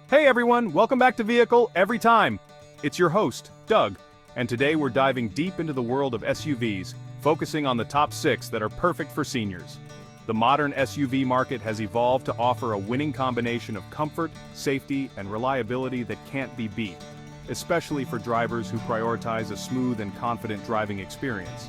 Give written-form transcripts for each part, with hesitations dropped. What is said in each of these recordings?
Hey everyone, welcome back to Vehicle Every Time. It's your host, Doug, and today we're diving deep into the world of SUVs, focusing on the top 6 that are perfect for seniors. The modern SUV market has evolved to offer a winning combination of comfort, safety, and reliability that can't be beat, especially for drivers who prioritize a smooth and confident driving experience.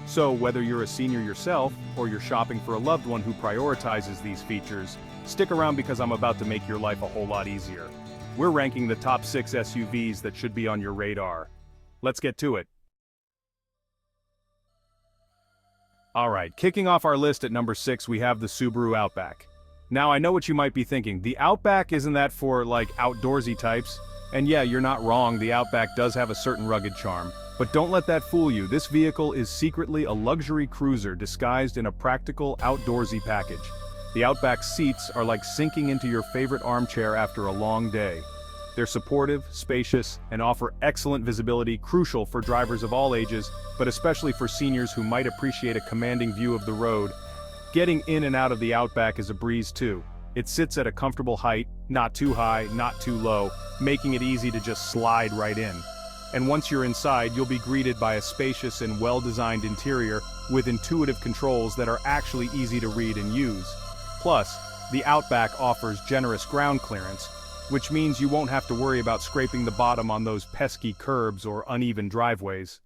So whether you're a senior yourself, or you're shopping for a loved one who prioritizes these features, stick around because I'm about to make your life a whole lot easier. We're ranking the top 6 SUVs that should be on your radar. Let's get to it. Alright, kicking off our list at number 6 we have the Subaru Outback. Now I know what you might be thinking, the Outback isn't that for like outdoorsy types? And yeah, you're not wrong, the Outback does have a certain rugged charm. But don't let that fool you, this vehicle is secretly a luxury cruiser disguised in a practical outdoorsy package. The Outback's seats are like sinking into your favorite armchair after a long day. They're supportive, spacious, and offer excellent visibility, crucial for drivers of all ages, but especially for seniors who might appreciate a commanding view of the road. Getting in and out of the Outback is a breeze too. It sits at a comfortable height, not too high, not too low, making it easy to just slide right in. And once you're inside, you'll be greeted by a spacious and well-designed interior with intuitive controls that are actually easy to read and use. Plus, the Outback offers generous ground clearance, which means you won't have to worry about scraping the bottom on those pesky curbs or uneven driveways.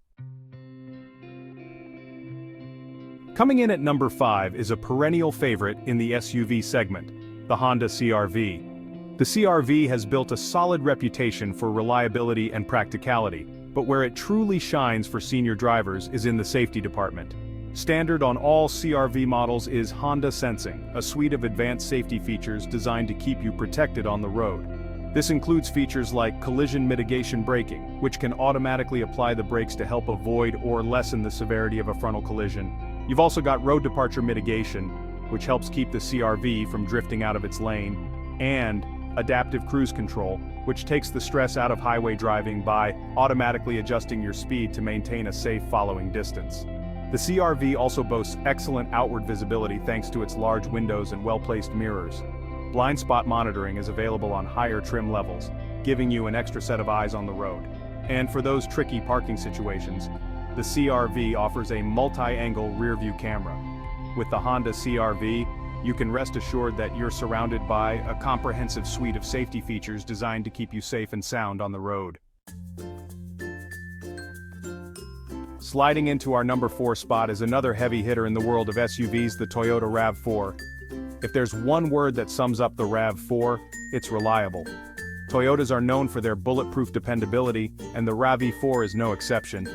Coming in at number 5 is a perennial favorite in the SUV segment, the Honda CR-V. The CR-V has built a solid reputation for reliability and practicality, but where it truly shines for senior drivers is in the safety department. Standard on all CR-V models is Honda Sensing, a suite of advanced safety features designed to keep you protected on the road. This includes features like collision mitigation braking, which can automatically apply the brakes to help avoid or lessen the severity of a frontal collision. You've also got road departure mitigation, which helps keep the CR-V from drifting out of its lane, and adaptive cruise control, which takes the stress out of highway driving by automatically adjusting your speed to maintain a safe following distance. The CR-V also boasts excellent outward visibility thanks to its large windows and well-placed mirrors. Blind spot monitoring is available on higher trim levels, giving you an extra set of eyes on the road. And for those tricky parking situations, the CR-V offers a multi-angle rear-view camera. With the Honda CR-V, you can rest assured that you're surrounded by a comprehensive suite of safety features designed to keep you safe and sound on the road. Sliding into our number 4 spot is another heavy hitter in the world of SUVs, the Toyota RAV4. If there's one word that sums up the RAV4, it's reliable. Toyotas are known for their bulletproof dependability, and the RAV4 is no exception.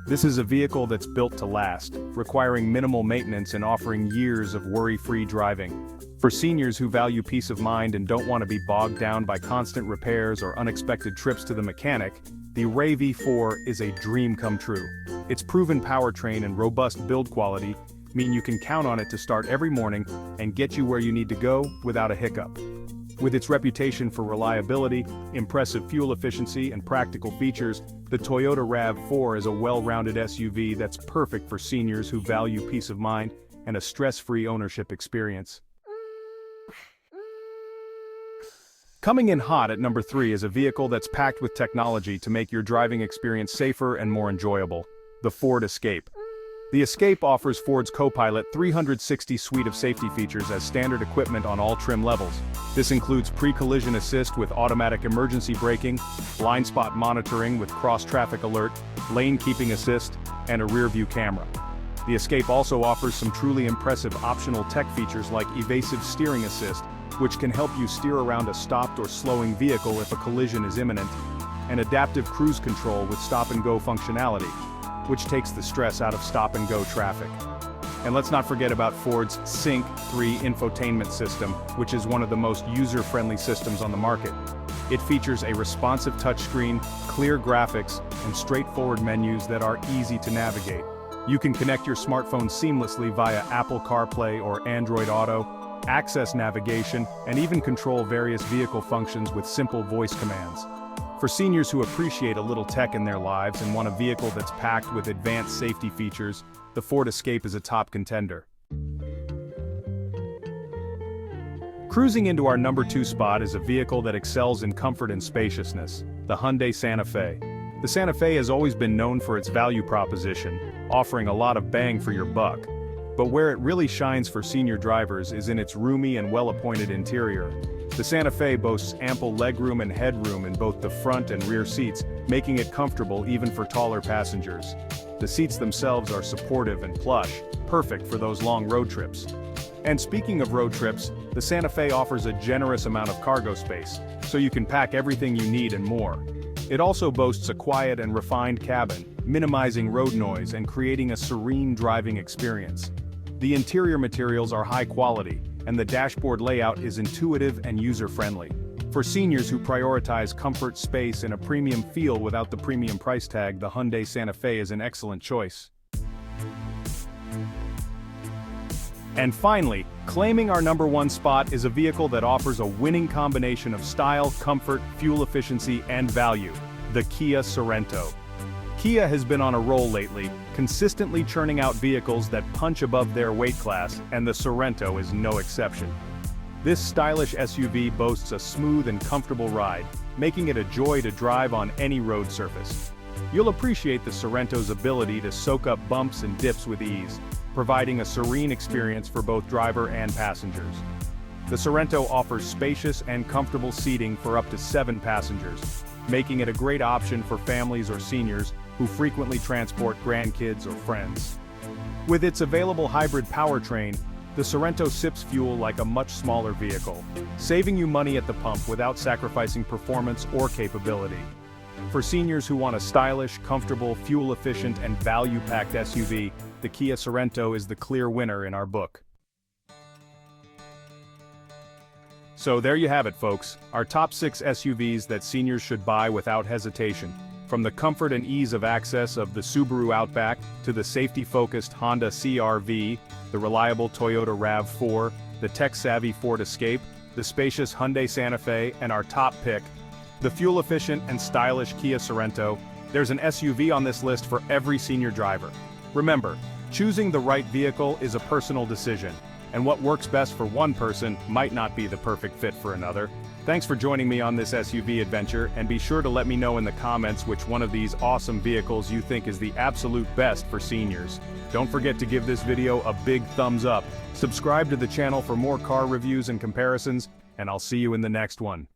This is a vehicle that's built to last, requiring minimal maintenance and offering years of worry-free driving. For seniors who value peace of mind and don't want to be bogged down by constant repairs or unexpected trips to the mechanic, the RAV4 is a dream come true. Its proven powertrain and robust build quality mean you can count on it to start every morning and get you where you need to go without a hiccup. With its reputation for reliability, impressive fuel efficiency, and practical features, the Toyota RAV4 is a well-rounded SUV that's perfect for seniors who value peace of mind and a stress-free ownership experience. Coming in hot at number 3 is a vehicle that's packed with technology to make your driving experience safer and more enjoyable, the Ford Escape. The Escape offers Ford's Copilot 360 suite of safety features as standard equipment on all trim levels. This includes pre-collision assist with automatic emergency braking, blind spot monitoring with cross-traffic alert, lane keeping assist, and a rear-view camera. The Escape also offers some truly impressive optional tech features like evasive steering assist, which can help you steer around a stopped or slowing vehicle if a collision is imminent, and adaptive cruise control with stop-and-go functionality, which takes the stress out of stop-and-go traffic. And let's not forget about Ford's Sync 3 infotainment system, which is one of the most user-friendly systems on the market. It features a responsive touchscreen, clear graphics, and straightforward menus that are easy to navigate. You can connect your smartphone seamlessly via Apple CarPlay or Android Auto, access navigation, and even control various vehicle functions with simple voice commands. For seniors who appreciate a little tech in their lives and want a vehicle that's packed with advanced safety features, the Ford Escape is a top contender. Cruising into our number 2 spot is a vehicle that excels in comfort and spaciousness, the Hyundai Santa Fe. The Santa Fe has always been known for its value proposition, offering a lot of bang for your buck. But where it really shines for senior drivers is in its roomy and well-appointed interior. The Santa Fe boasts ample legroom and headroom in both the front and rear seats, making it comfortable even for taller passengers. The seats themselves are supportive and plush, perfect for those long road trips. And speaking of road trips, the Santa Fe offers a generous amount of cargo space, so you can pack everything you need and more. It also boasts a quiet and refined cabin, minimizing road noise and creating a serene driving experience. The interior materials are high quality, and the dashboard layout is intuitive and user-friendly. For seniors who prioritize comfort, space, and a premium feel without the premium price tag, the Hyundai Santa Fe is an excellent choice. And finally, claiming our number 1 spot is a vehicle that offers a winning combination of style, comfort, fuel efficiency, and value, the Kia Sorento. Kia has been on a roll lately, consistently churning out vehicles that punch above their weight class, and the Sorento is no exception. This stylish SUV boasts a smooth and comfortable ride, making it a joy to drive on any road surface. You'll appreciate the Sorento's ability to soak up bumps and dips with ease, providing a serene experience for both driver and passengers. The Sorento offers spacious and comfortable seating for up to 7 passengers, making it a great option for families or seniors who frequently transport grandkids or friends. With its available hybrid powertrain, the Sorento sips fuel like a much smaller vehicle, saving you money at the pump without sacrificing performance or capability. For seniors who want a stylish, comfortable, fuel-efficient, and value-packed SUV, the Kia Sorento is the clear winner in our book. So there you have it, folks, our top 6 SUVs that seniors should buy without hesitation. From the comfort and ease of access of the Subaru Outback, to the safety-focused Honda CR-V, the reliable Toyota RAV4, the tech-savvy Ford Escape, the spacious Hyundai Santa Fe, and our top pick, the fuel-efficient and stylish Kia Sorento, there's an SUV on this list for every senior driver. Remember, choosing the right vehicle is a personal decision, and what works best for one person might not be the perfect fit for another. Thanks for joining me on this SUV adventure, and be sure to let me know in the comments which one of these awesome vehicles you think is the absolute best for seniors. Don't forget to give this video a big thumbs up, subscribe to the channel for more car reviews and comparisons, and I'll see you in the next one.